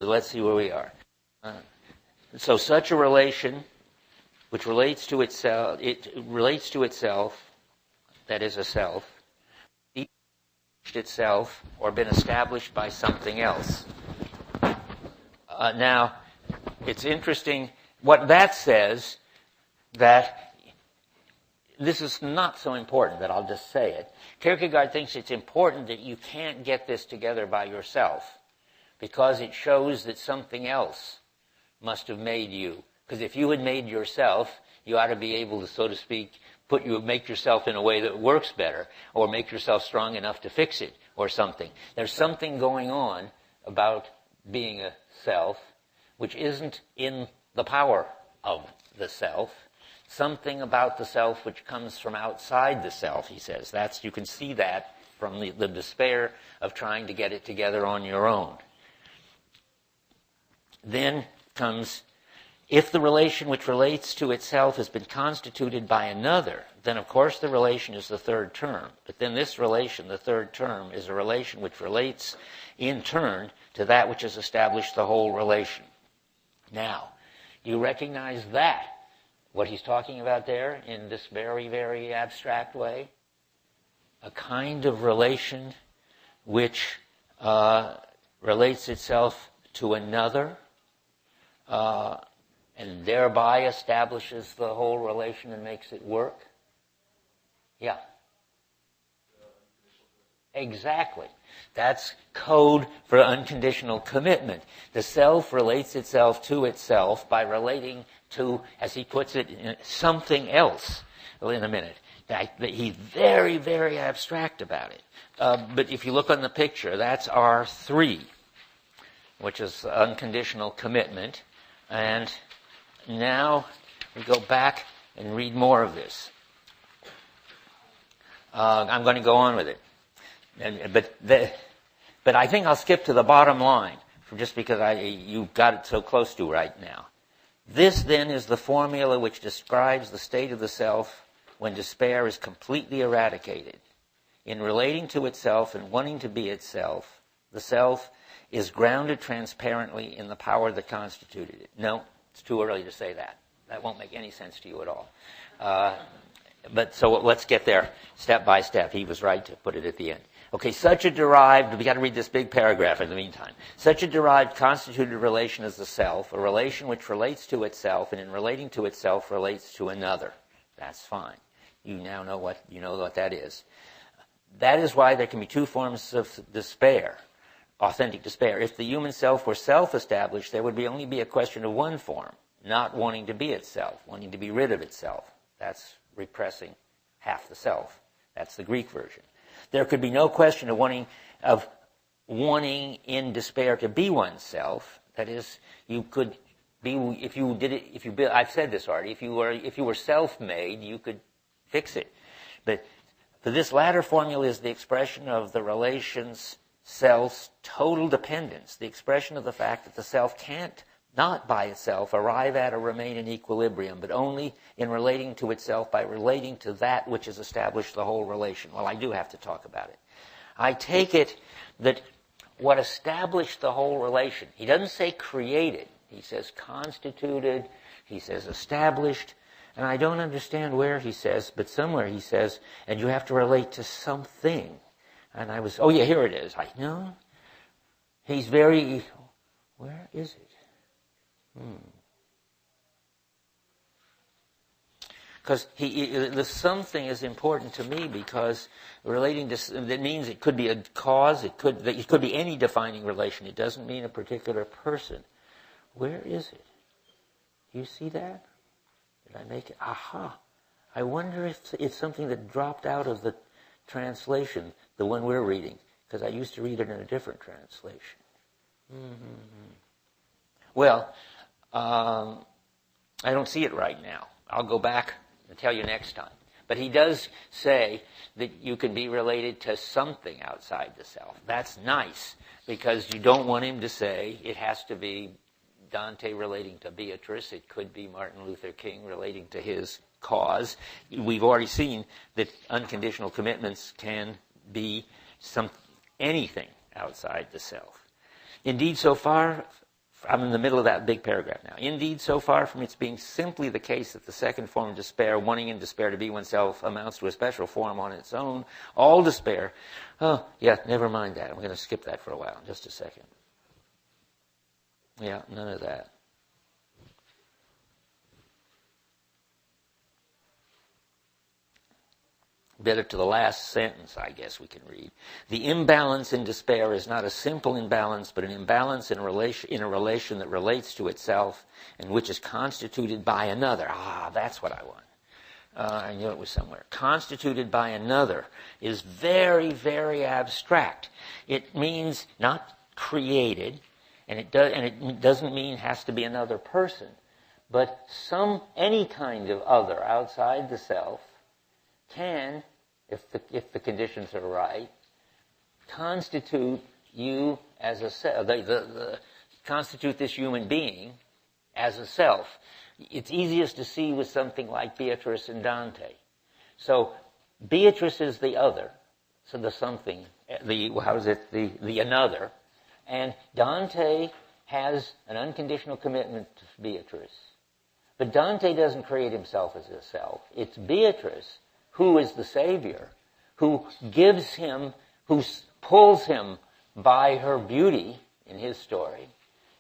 let's see where we are. So such a relation which relates to itself, that is a self, itself or been established by something else. Now, it's interesting what that says, that this is not so important that I'll just say it. Kierkegaard thinks it's important that you can't get this together by yourself because it shows that something else must have made you. Because if you had made yourself, you ought to be able to, so to speak, make yourself in a way that works better, or make yourself strong enough to fix it, or something. There's something going on about being a self which isn't in the power of the self. Something about the self which comes from outside the self, he says. You can see that from the despair of trying to get it together on your own. Then comes, if the relation which relates to itself has been constituted by another, then of course the relation is the third term. But then this relation, the third term, is a relation which relates in turn to that which has established the whole relation. Now, you recognize that, what he's talking about there in this very, very abstract way? A kind of relation which relates itself to another, and thereby establishes the whole relation and makes it work? Yeah. Exactly. That's code for unconditional commitment. The self relates itself to itself by relating to, as he puts it, something else. Well, in a minute. He's very, very abstract about it. But if you look on the picture, that's R3, which is unconditional commitment. And now we go back and read more of this. I'm going to go on with it. But I think I'll skip to the bottom line, just because you've got it so close to right now. This, then, is the formula which describes the state of the self when despair is completely eradicated. In relating to itself and wanting to be itself, the self is grounded transparently in the power that constituted it. No, it's too early to say that. That won't make any sense to you at all. But so let's get there step by step. He was right to put it at the end. Okay, such a derived, we got to read this big paragraph in the meantime. Such a derived constituted relation is the self, a relation which relates to itself, and in relating to itself relates to another. That's fine. You now know what that is. That is why there can be two forms of despair, authentic despair. If the human self were self-established, there would only be a question of one form, not wanting to be itself, wanting to be rid of itself. That's repressing half the self. That's the Greek version. There could be no question of wanting in despair to be oneself. That is, you could be, I've said this already, if you were self-made, you could fix it. But for this latter formula is the expression of the relation's self's total dependence, the expression of the fact that the self can't, not by itself, arrive at or remain in equilibrium, but only in relating to itself by relating to that which has established the whole relation. Well, I do have to talk about it. I take it that what established the whole relation, he doesn't say created, he says constituted, he says established, and I don't understand where he says, but somewhere he says, and you have to relate to something. And I was, here it is. No, he's very, where is it? Because the something is important to me because relating to, that means it could be a cause, it could be any defining relation. It doesn't mean a particular person. Where is it? You see that? Did I make it? Aha! I wonder if it's something that dropped out of the translation, the one we're reading, because I used to read it in a different translation. Well, I don't see it right now. I'll go back and tell you next time. But he does say that you can be related to something outside the self. That's nice, because you don't want him to say it has to be Dante relating to Beatrice. It could be Martin Luther King relating to his cause. We've already seen that unconditional commitments can be anything outside the self. Indeed, so far I'm in the middle of that big paragraph now. Indeed, so far from its being simply the case that the second form of despair, wanting in despair to be oneself, amounts to a special form on its own, all despair. Oh, yeah, never mind that. I'm going to skip that for a while, just a second. Yeah, none of that. Better to the last sentence, I guess we can read. The imbalance in despair is not a simple imbalance, but an imbalance in a relation that relates to itself and which is constituted by another. Ah, that's what I want. I knew it was somewhere. Constituted by another is very, very abstract. It means not created, and it doesn't mean has to be another person, but any kind of other outside the self can, if the conditions are right, constitute you as a self, constitute this human being as a self. It's easiest to see with something like Beatrice and Dante. So Beatrice is the other, so the something, the another, and Dante has an unconditional commitment to Beatrice. But Dante doesn't create himself as a self. It's Beatrice who is the Savior, who gives him, who pulls him by her beauty in his story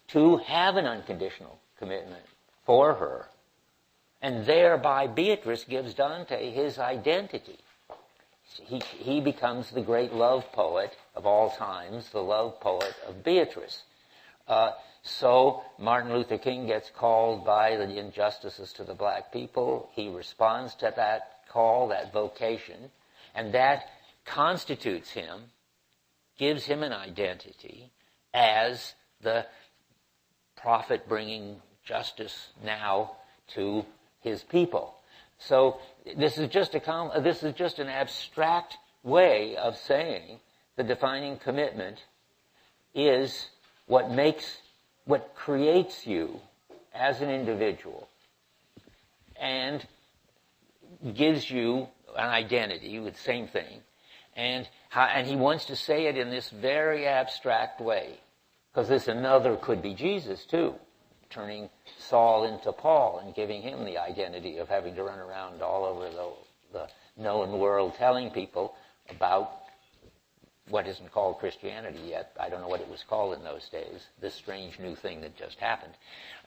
to have an unconditional commitment for her. And thereby Beatrice gives Dante his identity. He becomes the great love poet of all times, the love poet of Beatrice. So Martin Luther King gets called by the injustices to the black people. He responds to that call, that vocation, and that constitutes him, gives him an identity as the prophet bringing justice now to his people. So this is just an abstract way of saying the defining commitment is what creates you as an individual and gives you an identity with the same thing. And he wants to say it in this very abstract way, because this another could be Jesus too, turning Saul into Paul and giving him the identity of having to run around all over the known world telling people about what isn't called Christianity yet. I don't know what it was called in those days, this strange new thing that just happened,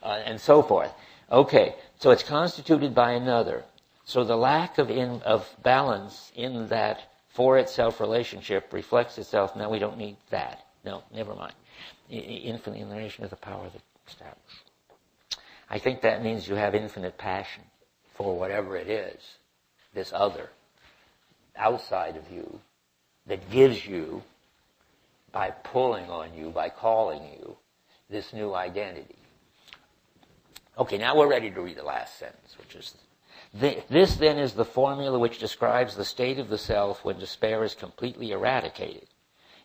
and so forth. Okay, so it's constituted by another. So the lack of balance in that for itself relationship reflects itself. Now we don't need that. No, never mind. Infinite in the relation of the power that established. I think that means you have infinite passion for whatever it is, this other, outside of you, that gives you, by pulling on you, by calling you, this new identity. Okay, now we're ready to read the last sentence, which is, this then is the formula which describes the state of the self when despair is completely eradicated.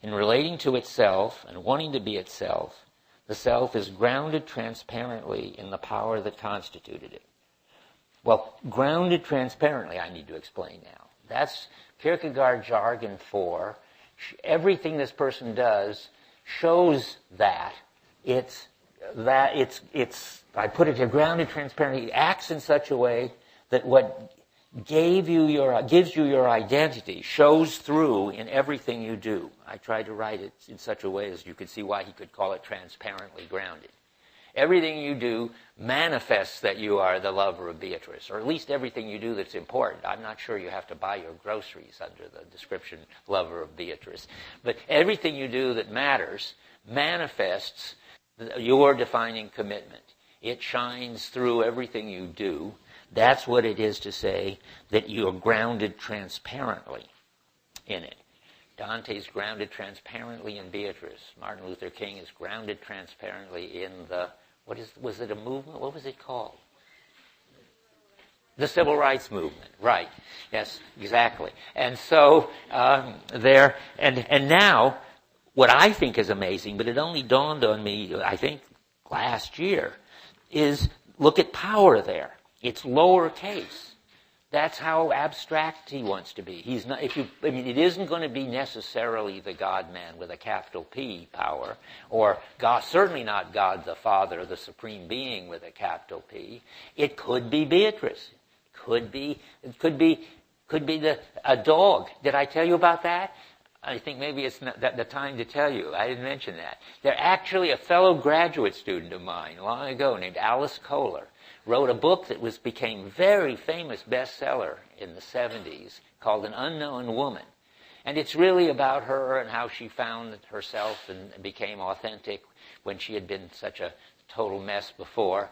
In relating to itself and wanting to be itself, the self is grounded transparently in the power that constituted it. Well, grounded transparently, I need to explain now. That's Kierkegaard jargon for everything this person does shows that it's I put it here, grounded transparently. It acts in such a way that what gives you your identity shows through in everything you do. I tried to write it in such a way as you could see why he could call it transparently grounded. Everything you do manifests that you are the lover of Beatrice, or at least everything you do that's important. I'm not sure you have to buy your groceries under the description lover of Beatrice. But everything you do that matters manifests your defining commitment. It shines through everything you do. That's what it is to say that you are grounded transparently in it. Dante's grounded transparently in Beatrice. Martin Luther King is grounded transparently in was it a movement? What was it called? The Civil Rights Movement. Right. Yes, exactly. And so and now, what I think is amazing, but it only dawned on me, I think, last year, is look at power there. It's lowercase. That's how abstract he wants to be. He's not. It isn't going to be necessarily the God-man with a capital P power, or God. Certainly not God the Father, the Supreme Being with a capital P. It could be Beatrice. It could be a dog. Did I tell you about that? I think maybe it's not the time to tell you. I didn't mention that. They're actually a fellow graduate student of mine long ago named Alice Kohler wrote a book that became very famous bestseller in the 70s called An Unknown Woman. And it's really about her and how she found herself and became authentic when she had been such a total mess before.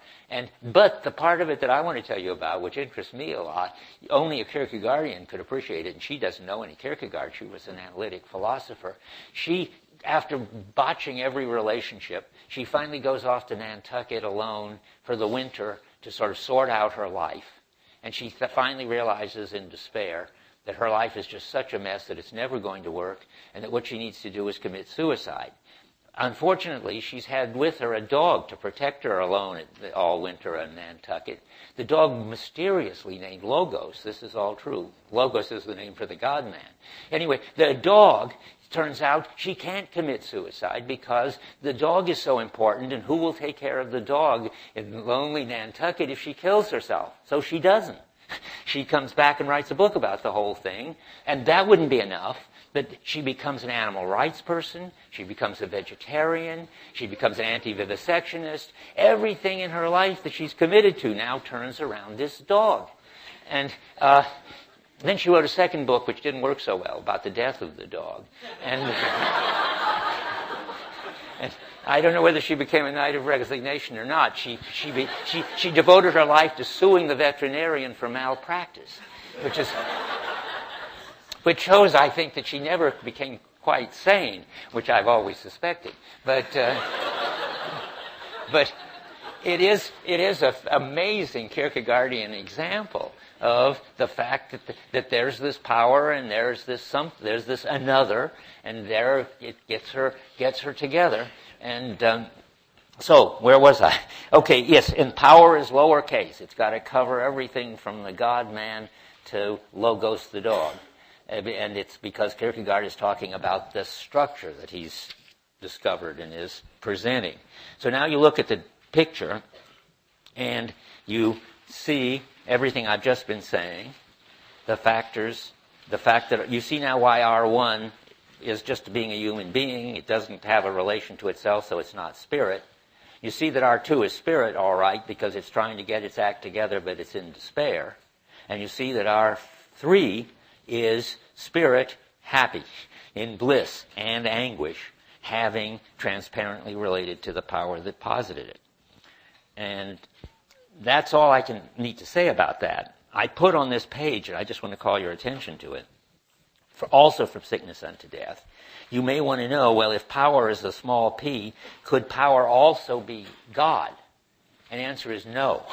But the part of it that I want to tell you about, which interests me a lot, only a Kierkegaardian could appreciate it, and she doesn't know any Kierkegaard. She was an analytic philosopher. She, after botching every relationship, she finally goes off to Nantucket alone for the winter to sort of sort out her life. And she finally realizes in despair that her life is just such a mess that it's never going to work, and that what she needs to do is commit suicide. Unfortunately, she's had with her a dog to protect her alone all winter in Nantucket. The dog mysteriously named Logos. This is all true. Logos is the name for the God-man. Anyway, the dog, turns out she can't commit suicide because the dog is so important, and who will take care of the dog in lonely Nantucket if she kills herself? So she doesn't. She comes back and writes a book about the whole thing, and that wouldn't be enough. But she becomes an animal rights person, she becomes a vegetarian, she becomes an anti-vivisectionist. Everything in her life that she's committed to now turns around this dog. And then she wrote a second book, which didn't work so well, about the death of the dog. And, and I don't know whether she became a Knight of Resignation or not. She devoted her life to suing the veterinarian for malpractice, which shows, I think, that she never became quite sane, which I've always suspected. But it is an amazing Kierkegaardian example of the fact that there's this power and there's this another, and there it gets her together. And so where was I? Okay, yes, and power is lowercase. It's got to cover everything from the God-man to Logos the dog. And it's because Kierkegaard is talking about the structure that he's discovered and is presenting. So now you look at the picture, and you see everything I've just been saying, the factors, the fact that you see now why R1 is just being a human being. It doesn't have a relation to itself, so it's not spirit. You see that R2 is spirit, all right, because it's trying to get its act together, but it's in despair. And you see that R3 is spirit happy, in bliss and anguish, having transparently related to the power that posited it. And that's all I need to say about that. I put on this page, and I just want to call your attention to it, also from Sickness Unto Death. You may want to know, well, if power is a small p, could power also be God? And the answer is no.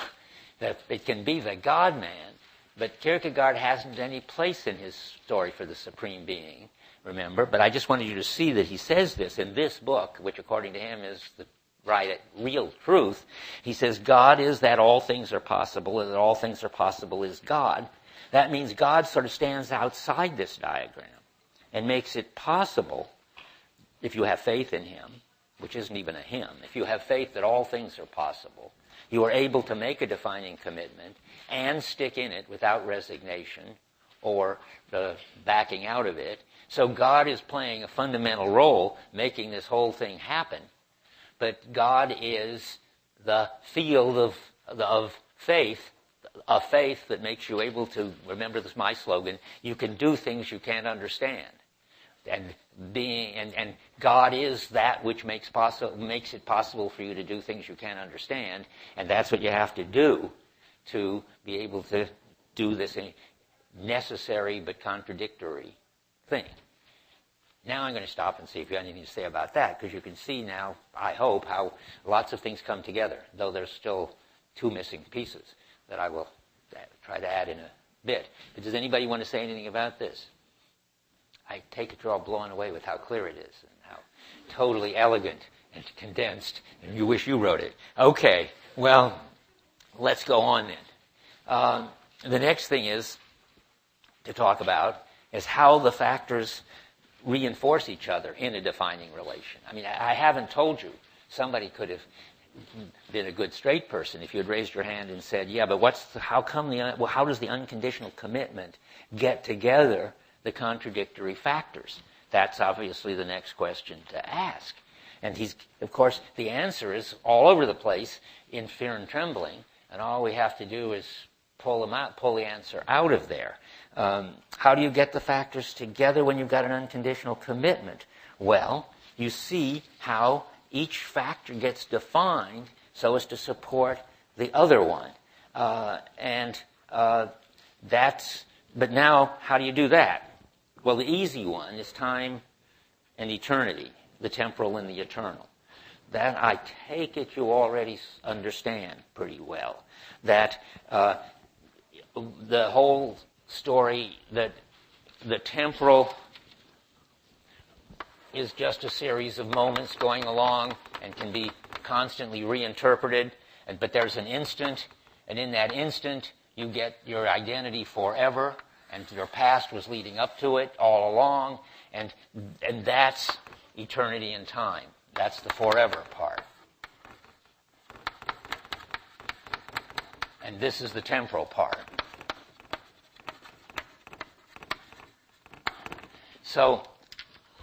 That it can be the God-man, but Kierkegaard hasn't any place in his story for the Supreme Being, remember? But I just wanted you to see that he says this in this book, which according to him is the real truth. He says God is that all things are possible, and that all things are possible is God. That means God sort of stands outside this diagram and makes it possible, if you have faith in him, which isn't even a him, if you have faith that all things are possible, you are able to make a defining commitment and stick in it without resignation or the backing out of it. So God is playing a fundamental role making this whole thing happen. But God is the field of faith, a faith that makes you able to, remember this my slogan, you can do things you can't understand. And God is that which makes it possible for you to do things you can't understand, and that's what you have to do to be able to do this necessary but contradictory thing. Now I'm going to stop and see if you have anything to say about that, because you can see now, I hope, how lots of things come together, though there's still two missing pieces that I will try to add in a bit. But does anybody want to say anything about this? I take it you're all blown away with how clear it is and how totally elegant and condensed, and you wish you wrote it. Okay, well, let's go on then. the next thing is to talk about is how the factors reinforce each other in a defining relation. I mean, I haven't told you. Somebody could have been a good straight person if you had raised your hand and said, yeah, but how does the unconditional commitment get together the contradictory factors? That's obviously the next question to ask. And of course, the answer is all over the place in Fear and Trembling, and all we have to do is pull the answer out of there. How do you get the factors together when you've got an unconditional commitment? Well, you see how each factor gets defined so as to support the other one. But now, how do you do that? Well, the easy one is time and eternity, the temporal and the eternal. That, I take it, you already understand pretty well. That the whole story that the temporal is just a series of moments going along and can be constantly reinterpreted, but there's an instant, and in that instant you get your identity forever, and your past was leading up to it all along, and that's eternity and time. That's the forever part. And this is the temporal part.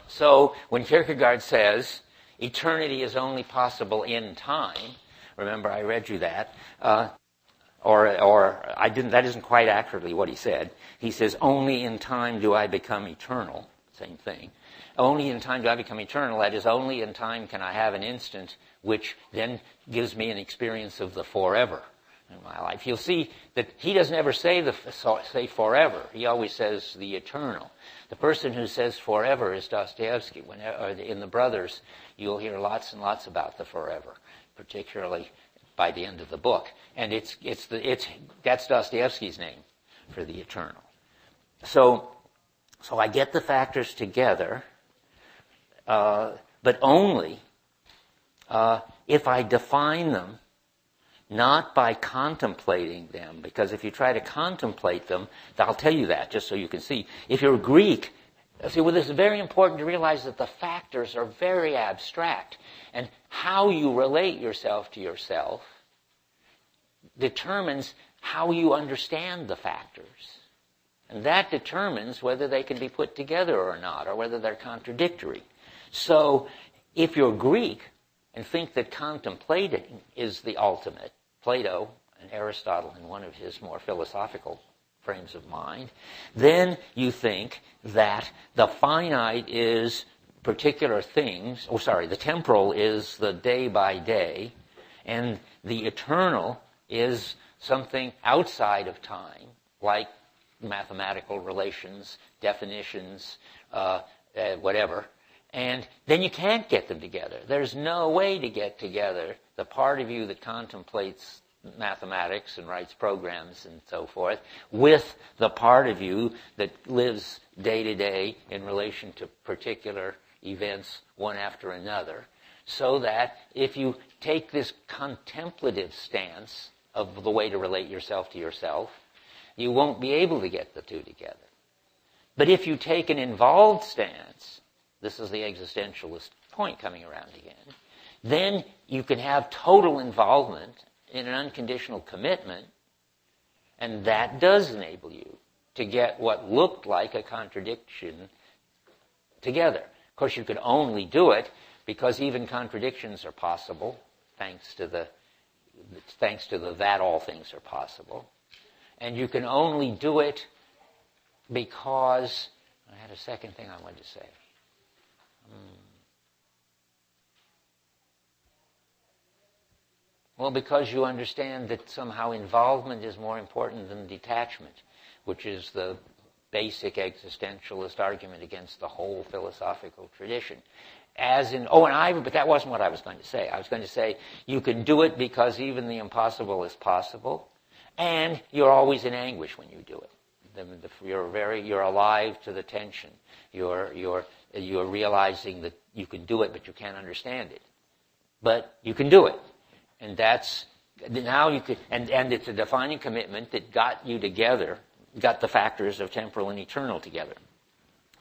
So when Kierkegaard says eternity is only possible in time, remember I read you that, or I didn't. That isn't quite accurately what he said. He says only in time do I become eternal. Same thing. Only in time do I become eternal. That is, only in time can I have an instant which then gives me an experience of the forever in my life. You'll see that he doesn't ever say say forever. He always says the eternal. The person who says forever is Dostoevsky. In the Brothers, you'll hear lots and lots about the forever, particularly by the end of the book. And that's Dostoevsky's name for the eternal. So I get the factors together, but only if I define them not by contemplating them, because if you try to contemplate them, I'll tell you that just so you can see. If you're Greek, this is very important to realize that the factors are very abstract, and how you relate yourself to yourself determines how you understand the factors. And that determines whether they can be put together or not, or whether they're contradictory. So, if you're Greek and think that contemplating is the ultimate, Plato and Aristotle in one of his more philosophical frames of mind, then you think that the finite is particular things, the temporal is the day by day, and the eternal is something outside of time, like mathematical relations, definitions, whatever. And then you can't get them together. There's no way to get together the part of you that contemplates mathematics and writes programs and so forth with the part of you that lives day to day in relation to particular events one after another. So that if you take this contemplative stance of the way to relate yourself to yourself, you won't be able to get the two together. But if you take an involved stance, this is the existentialist point coming around again, then you can have total involvement in an unconditional commitment, and that does enable you to get what looked like a contradiction together. Of course, you could only do it because even contradictions are possible, thanks to the that all things are possible. And you can only do it because, I had a second thing I wanted to say. Well, because you understand that somehow involvement is more important than detachment, which is the basic existentialist argument against the whole philosophical tradition. But that wasn't what I was going to say. I was going to say you can do it because even the impossible is possible, and you're always in anguish when you do it. You're alive to the tension. You're realizing that you can do it, but you can't understand it. But you can do it. And that's Now you could, and it's a defining commitment that got you together, got the factors of temporal and eternal together.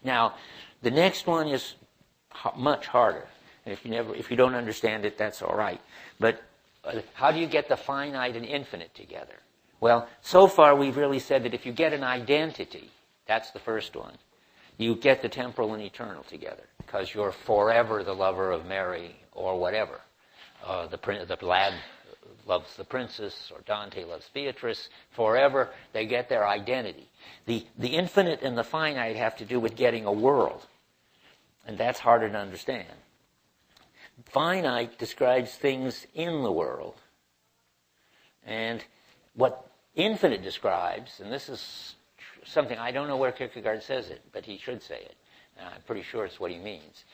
Now, the next one is much harder. And if you don't understand it, that's all right. But how do you get the finite and infinite together? Well, so far we've really said that if you get an identity, that's the first one, you get the temporal and eternal together, because you're forever the lover of Mary or whatever. The lad loves the princess, or Dante loves Beatrice. Forever, they get their identity. The infinite and the finite have to do with getting a world, and that's harder to understand. Finite describes things in the world, and what infinite describes, and this is something, I don't know where Kierkegaard says it, but he should say it. I'm pretty sure it's what he means.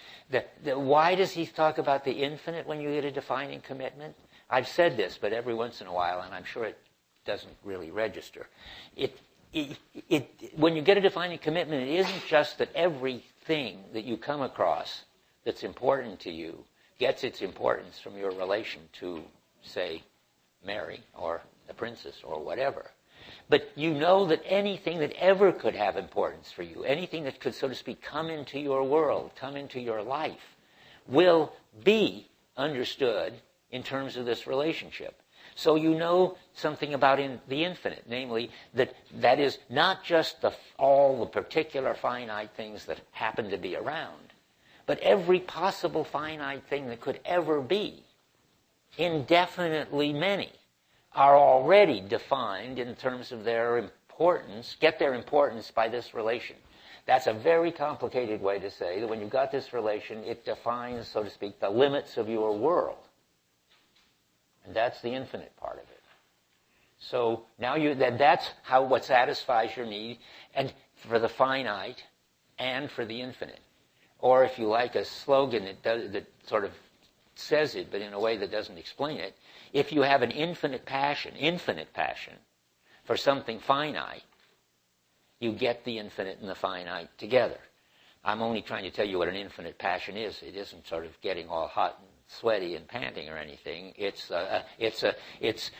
Why does he talk about the infinite when you get a defining commitment? I've said this, but every once in a while, and I'm sure it doesn't really register. When you get a defining commitment, it isn't just that everything that you come across that's important to you gets its importance from your relation to, say, Mary or the princess or whatever. But you know that anything that ever could have importance for you, anything that could, so to speak, come into your world, come into your life, will be understood in terms of this relationship. So you know something about the infinite, namely that is not just all the particular finite things that happen to be around, but every possible finite thing that could ever be, indefinitely many, are already defined in terms of their importance, get their importance by this relation. That's a very complicated way to say that when you've got this relation, it defines, so to speak, the limits of your world. And that's the infinite part of it. So now that's what satisfies your need, and for the finite and for the infinite. Or if you like a slogan that sort of says it, but in a way that doesn't explain it, if you have an infinite passion for something finite, you get the infinite and the finite together. I'm only trying to tell you what an infinite passion is. It isn't sort of getting all hot and sweaty and panting or anything. It's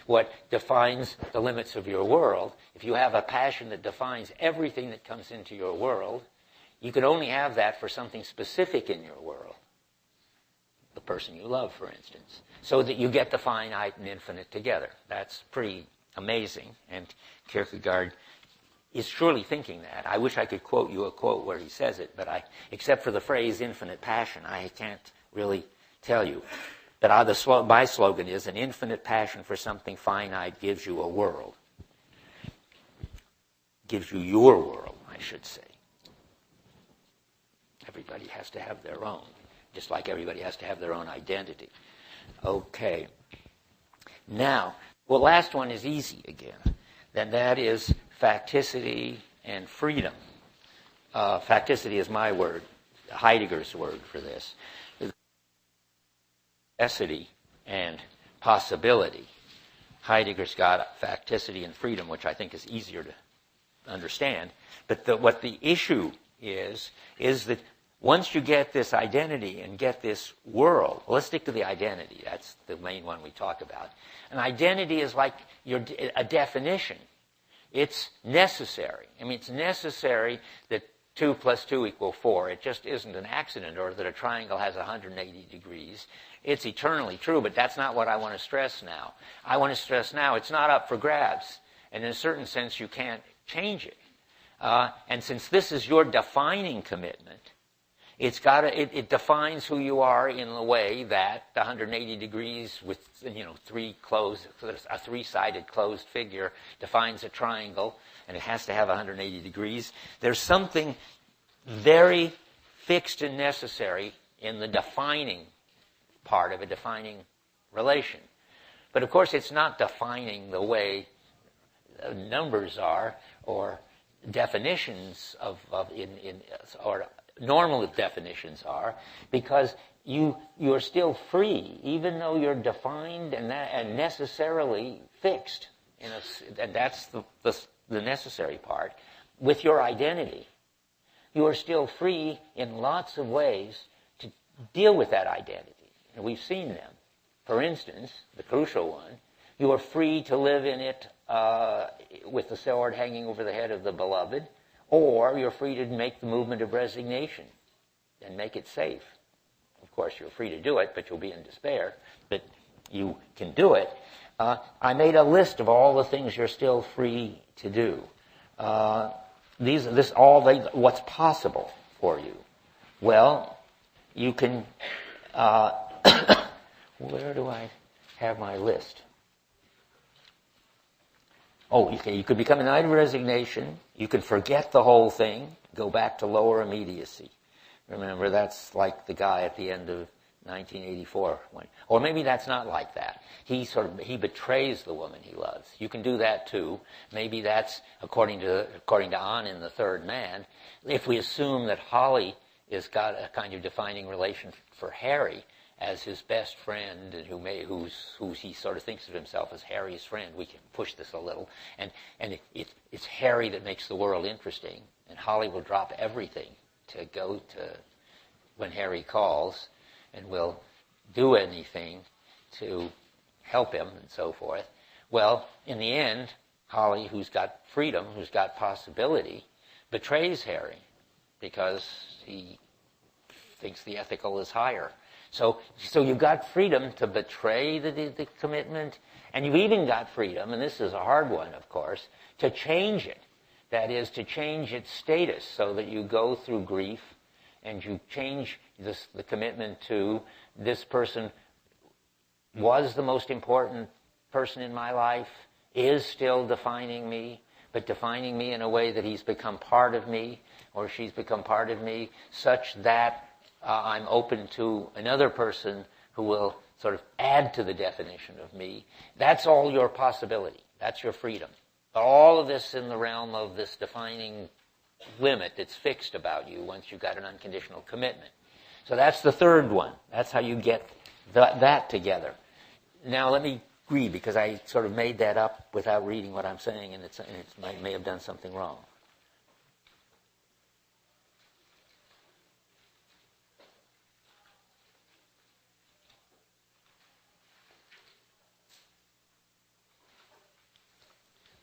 what defines the limits of your world. If you have a passion that defines everything that comes into your world, you can only have that for something specific in your world. The person you love, for instance. So that you get the finite and infinite together. That's pretty amazing. And Kierkegaard is surely thinking that. I wish I could quote you a quote where he says it, but except for the phrase infinite passion, I can't really tell you. But my slogan is, an infinite passion for something finite gives you a world. Gives you your world, I should say. Everybody has to have their own, just like everybody has to have their own identity. Okay. Now, well, last one is easy again. Then that is facticity and freedom. Facticity is my word, Heidegger's word for this. Necessity and possibility. Heidegger's got facticity and freedom, which I think is easier to understand. But what the issue is that once you get this identity and get this world, well, let's stick to the identity. That's the main one we talk about. An identity is like a definition. It's necessary. I mean, it's necessary that 2 plus 2 equal 4. It just isn't an accident, or that a triangle has 180 degrees. It's eternally true, but that's not what I want to stress now. I want to stress now it's not up for grabs. And in a certain sense, you can't change it. And since this is your defining commitment, it defines who you are in the way that the 180 degrees with a three-sided closed figure defines a triangle, and it has to have 180 degrees. There's something very fixed and necessary in the defining part of a defining relation. But of course, it's not defining the way numbers are, or definitions or normal definitions are, because you're still free, even though you're defined and necessarily fixed. And that's the necessary part. With your identity, you are still free in lots of ways to deal with that identity. And we've seen them. For instance, the crucial one, You are free to live in it with the sword hanging over the head of the beloved, or you're free to make the movement of resignation and make it safe. Of course, you're free to do it, but you'll be in despair. But you can do it. I made a list of all the things you're still free to do. What's possible for you. Well, you can. Where do I have my list? Oh, you could become an knight of resignation. You can forget the whole thing, go back to lower immediacy. Remember, that's like the guy at the end of 1984. Or maybe that's not like that. He betrays the woman he loves. You can do that too. Maybe that's according to An in The Third Man. If we assume that Holly has got a kind of defining relation for Harry as his best friend, and who he sort of thinks of himself as Harry's friend, we can push this a little. And it's Harry that makes the world interesting, and Holly will drop everything to go to when Harry calls, and will do anything to help him and so forth. Well, in the end, Holly, who's got freedom, who's got possibility, betrays Harry because he thinks the ethical is higher. So you've got freedom to betray the commitment, and you've even got freedom, and this is a hard one, of course, to change it. That is, to change its status so that you go through grief and you change the commitment to this person was the most important person in my life, is still defining me, but defining me in a way that he's become part of me, or she's become part of me, such that I'm open to another person who will sort of add to the definition of me. That's all your possibility. That's your freedom. But all of this in the realm of this defining limit that's fixed about you once you've got an unconditional commitment. So that's the third one. That's how you get that together. Now let me agree, because I sort of made that up without reading what I'm saying, and I may have done something wrong.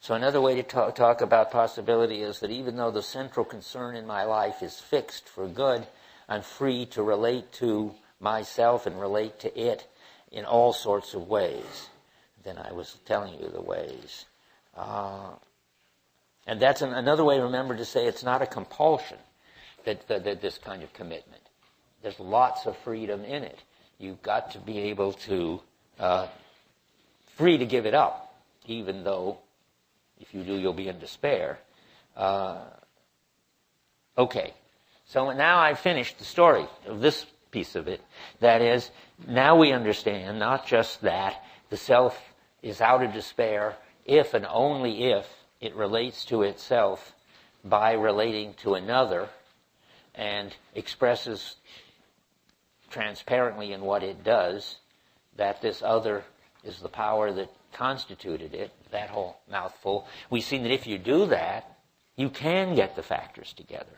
So another way to talk about possibility is that even though the central concern in my life is fixed for good, I'm free to relate to myself and relate to it in all sorts of ways. Then I was telling you the ways. And that's another way, remember, to say it's not a compulsion, that this kind of commitment. There's lots of freedom in it. You've got to be able to, free to give it up, even though if you do, you'll be in despair. Okay. So now I've finished the story of this piece of it. That is, now we understand not just that the self is out of despair if and only if it relates to itself by relating to another and expresses transparently in what it does that this other is the power that constituted it, that whole mouthful. We've seen that if you do that, you can get the factors together.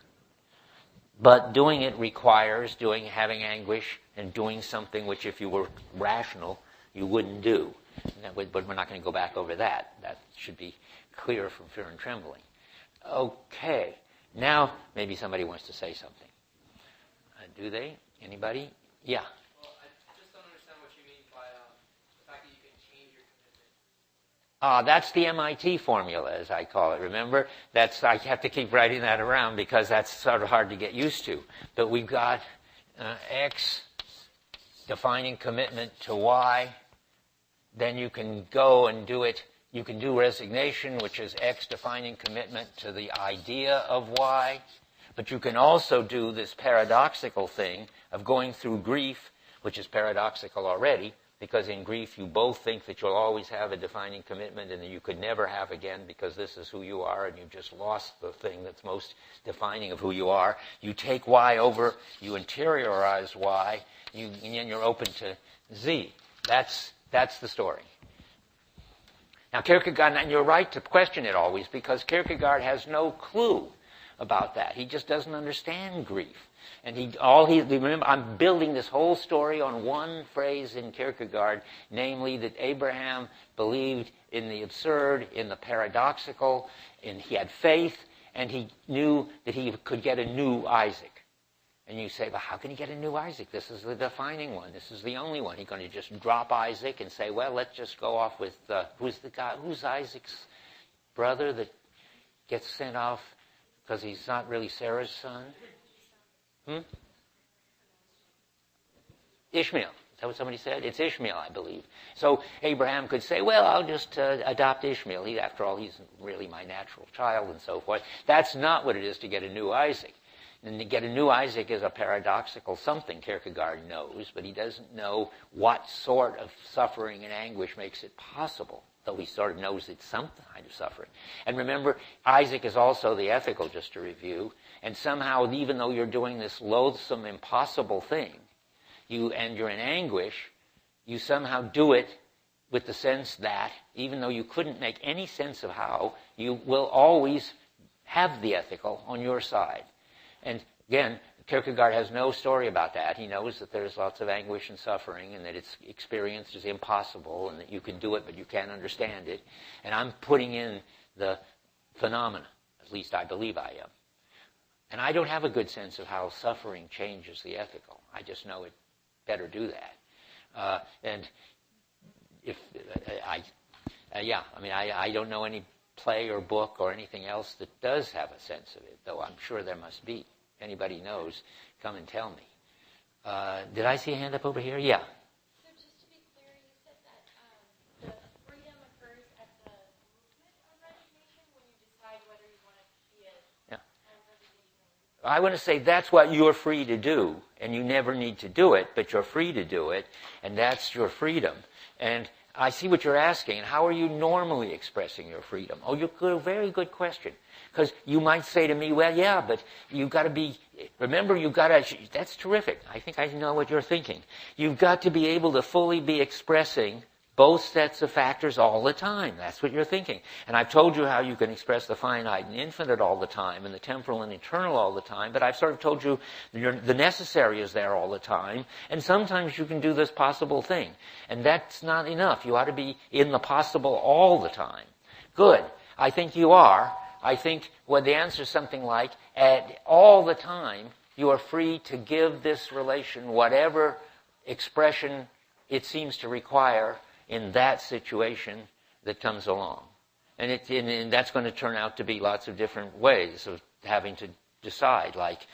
But doing it requires having anguish and doing something which, if you were rational, you wouldn't do. But we're not going to go back over that. That should be clear from Fear and Trembling. Okay. Now, maybe somebody wants to say something. Do they? Anybody? Yeah. That's the MIT formula, as I call it. Remember, I have to keep writing that around because that's sort of hard to get used to. But we've got X defining commitment to Y. Then you can go and do it. You can do resignation, which is X defining commitment to the idea of Y. But you can also do this paradoxical thing of going through grief, which is paradoxical already, because in grief you both think that you'll always have a defining commitment and that you could never have again because this is who you are and you've just lost the thing that's most defining of who you are. You take Y over, you interiorize Y, and then you're open to Z. That's the story. Now Kierkegaard, and you're right to question it always, because Kierkegaard has no clue about that. He just doesn't understand grief. And remember, I'm building this whole story on one phrase in Kierkegaard, namely that Abraham believed in the absurd, in the paradoxical, and he had faith, and he knew that he could get a new Isaac. And you say, well, how can he get a new Isaac? This is the defining one. This is the only one. He's going to just drop Isaac and say, well, let's just go off with, who's Isaac's brother that gets sent off because he's not really Sarah's son? Ishmael. Is that what somebody said? It's Ishmael, I believe. So Abraham could say, well, I'll just adopt Ishmael. After all, he's really my natural child and so forth. That's not what it is to get a new Isaac. And to get a new Isaac is a paradoxical something Kierkegaard knows, but he doesn't know what sort of suffering and anguish makes it possible, though he sort of knows it's some kind of suffering. And remember, Isaac is also the ethical, just to review, and somehow, even though you're doing this loathsome, impossible thing, you're in anguish, you somehow do it with the sense that, even though you couldn't make any sense of how, you will always have the ethical on your side. And again, Kierkegaard has no story about that. He knows that there's lots of anguish and suffering and that it's experienced as impossible and that you can do it but you can't understand it. And I'm putting in the phenomena. At least I believe I am. And I don't have a good sense of how suffering changes the ethical. I just know it better do that. And if I don't know any play or book or anything else that does have a sense of it, though I'm sure there must be. If anybody knows, come and tell me. Did I see a hand up over here? Yeah. So just to be clear, you said that the freedom occurs at the movement of resignation when you decide whether you want to be a resignation. I want to say that's what you're free to do, and you never need to do it, but you're free to do it, and that's your freedom. And I see what you're asking, and how are you normally expressing your freedom? Oh, a very good question. Because you might say to me, well, yeah, but you've got to be, remember, that's terrific. I think I know what you're thinking. You've got to be able to fully be expressing both sets of factors all the time. That's what you're thinking. And I've told you how you can express the finite and infinite all the time and the temporal and eternal all the time, but I've sort of told you the necessary is there all the time, and sometimes you can do this possible thing. And that's not enough. You ought to be in the possible all the time. Good. I think you are. I think the answer is something like, all the time, you are free to give this relation whatever expression it seems to require in that situation that comes along. And that's going to turn out to be lots of different ways of having to decide. Like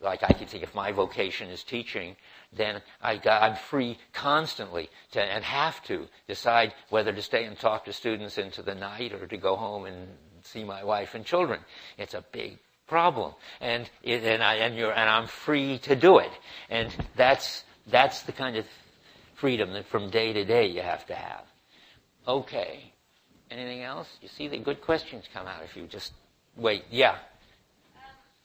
I could think if my vocation is teaching, then I'm free constantly and have to decide whether to stay and talk to students into the night or to go home and see my wife and children. It's a big problem, and I'm free to do it. And that's the kind of freedom that from day to day you have to have. Okay. Anything else? You see the good questions come out if you just wait. Yeah.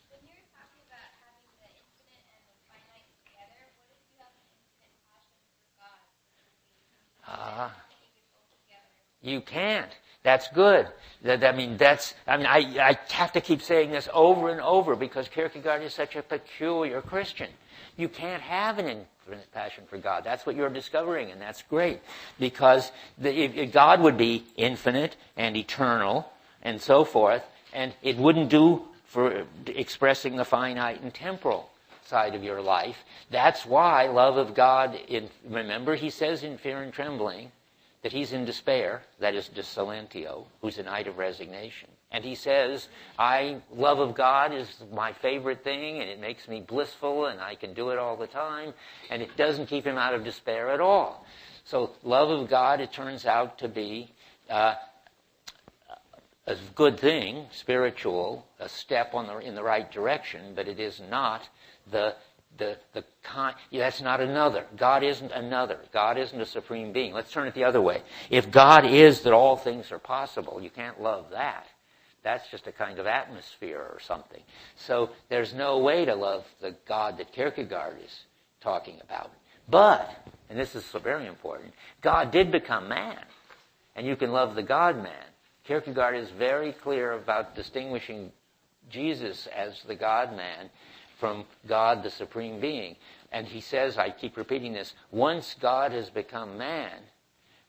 When you're talking about having the infinite and the finite together, what if you have an infinite passion for God? You can't. That's good. I have to keep saying this over and over because Kierkegaard is such a peculiar Christian. You can't have an infinite passion for God. That's what you're discovering, and that's great. Because God would be infinite and eternal and so forth, and it wouldn't do for expressing the finite and temporal side of your life. That's why love of God, remember he says in Fear and Trembling that he's in despair, that is desilentio, who's a night of resignation. And he says, love of God is my favorite thing, and it makes me blissful, and I can do it all the time, and it doesn't keep him out of despair at all. So love of God, it turns out to be a good thing, spiritual, a step in the right direction, but it is not that's not another. God isn't another. God isn't a supreme being. Let's turn it the other way. If God is that all things are possible, you can't love that. That's just a kind of atmosphere or something. So there's no way to love the God that Kierkegaard is talking about. But, and this is very important, God did become man. And you can love the God-man. Kierkegaard is very clear about distinguishing Jesus as the God-man from God, the Supreme Being. And he says, I keep repeating this, once God has become man,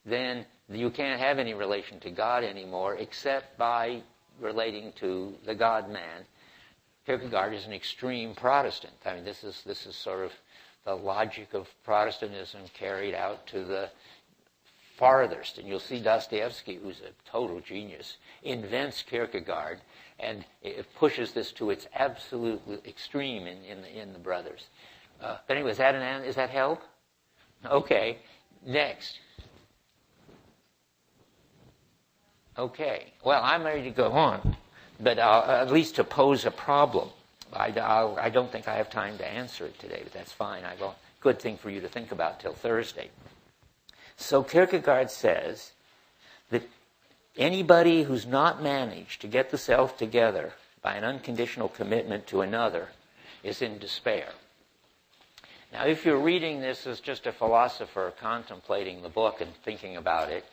then you can't have any relation to God anymore except by relating to the God-man. Kierkegaard is an extreme Protestant. I mean, this is sort of the logic of Protestantism carried out to the farthest. And you'll see Dostoevsky, who's a total genius, invents Kierkegaard, and it pushes this to its absolute extreme in the brothers. But anyway, is that help? Okay, next. Okay, well, I'm ready to go on, but at least to pose a problem. I don't think I have time to answer it today, but that's fine. I will. Good thing for you to think about till Thursday. So Kierkegaard says that anybody who's not managed to get the self together by an unconditional commitment to another is in despair. Now, if you're reading this as just a philosopher contemplating the book and thinking about it,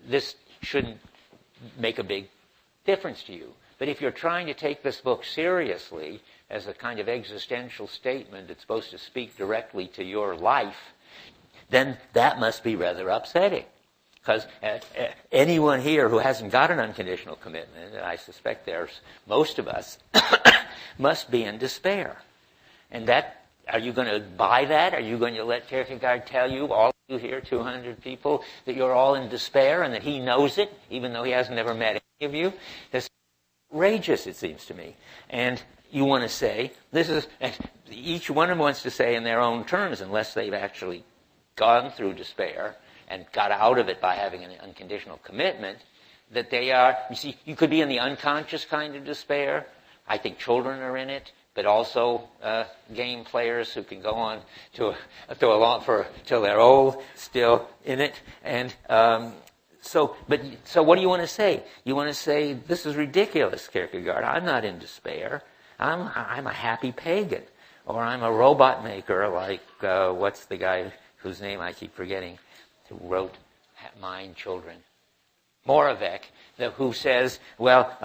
this shouldn't make a big difference to you. But if you're trying to take this book seriously as a kind of existential statement that's supposed to speak directly to your life, then that must be rather upsetting. Because anyone here who hasn't got an unconditional commitment, and I suspect there's most of us, must be in despair. And that, are you going to buy that? Are you going to let Kierkegaard tell you, all of you here, 200 people, that you're all in despair and that he knows it, even though he hasn't ever met any of you? That's outrageous, it seems to me. And you want to say, each one of them wants to say in their own terms, unless they've actually gone through despair and got out of it by having an unconditional commitment, that they are, you see, you could be in the unconscious kind of despair. I think children are in it, but also game players who can go on till they're old, still in it. And so what do you want to say? You want to say, this is ridiculous, Kierkegaard. I'm not in despair. I'm a happy pagan. Or I'm a robot maker like, what's the guy whose name I keep forgetting, who wrote Mind Children? Moravec, who says, well,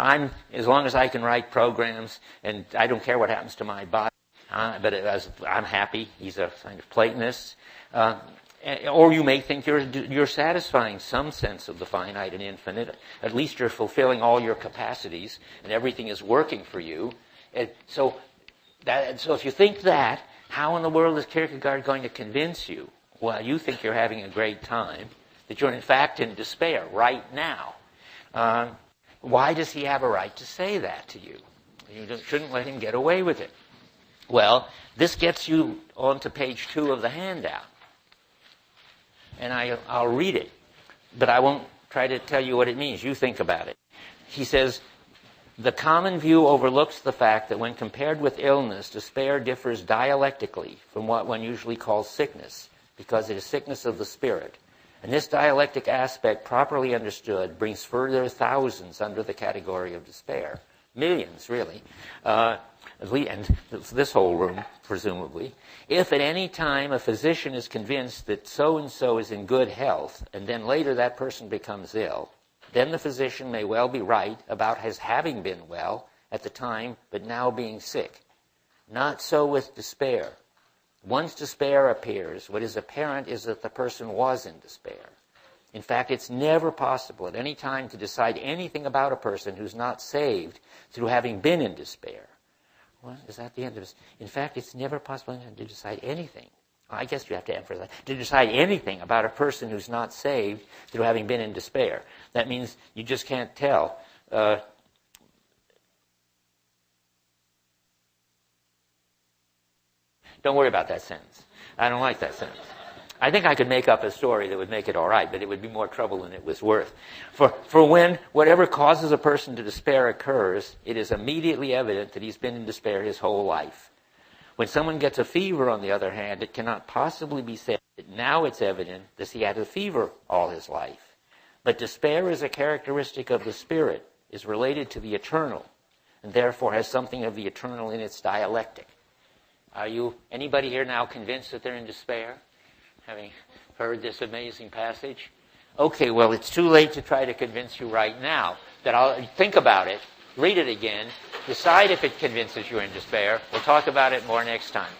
as long as I can write programs and I don't care what happens to my body, but I'm happy. He's a kind of Platonist. Or you may think you're satisfying some sense of the finite and infinite. At least you're fulfilling all your capacities and everything is working for you. So if you think that, how in the world is Kierkegaard going to convince you, while you think you're having a great time, that you're in fact in despair right now? Why does he have a right to say that to you? You shouldn't let him get away with it. Well, this gets you onto page 2 of the handout. And I'll read it, but I won't try to tell you what it means. You think about it. He says, the common view overlooks the fact that when compared with illness, despair differs dialectically from what one usually calls sickness, because it is sickness of the spirit. And this dialectic aspect, properly understood, brings further thousands under the category of despair. Millions, really. And this whole room, presumably. If at any time a physician is convinced that so-and-so is in good health, and then later that person becomes ill, then the physician may well be right about his having been well at the time, but now being sick. Not so with despair. Once despair appears, what is apparent is that the person was in despair. In fact, it's never possible at any time to decide anything about a person who's not saved through having been in despair. Well, is that the end of this? In fact, it's never possible to decide anything. I guess you have to emphasize to decide anything about a person who's not saved through having been in despair. That means you just can't tell. Don't worry about that sentence. I don't like that sentence. I think I could make up a story that would make it all right, but it would be more trouble than it was worth. For when whatever causes a person to despair occurs, it is immediately evident that he's been in despair his whole life. When someone gets a fever, on the other hand, it cannot possibly be said that now it's evident that he had a fever all his life. But despair is a characteristic of the spirit, is related to the eternal, and therefore has something of the eternal in its dialectic. Are you, anybody here now convinced that they're in despair, having heard this amazing passage? Okay, well, it's too late to try to convince you right now. That I'll think about it, read it again, Decide if it convinces you in despair. We'll talk about it more next time.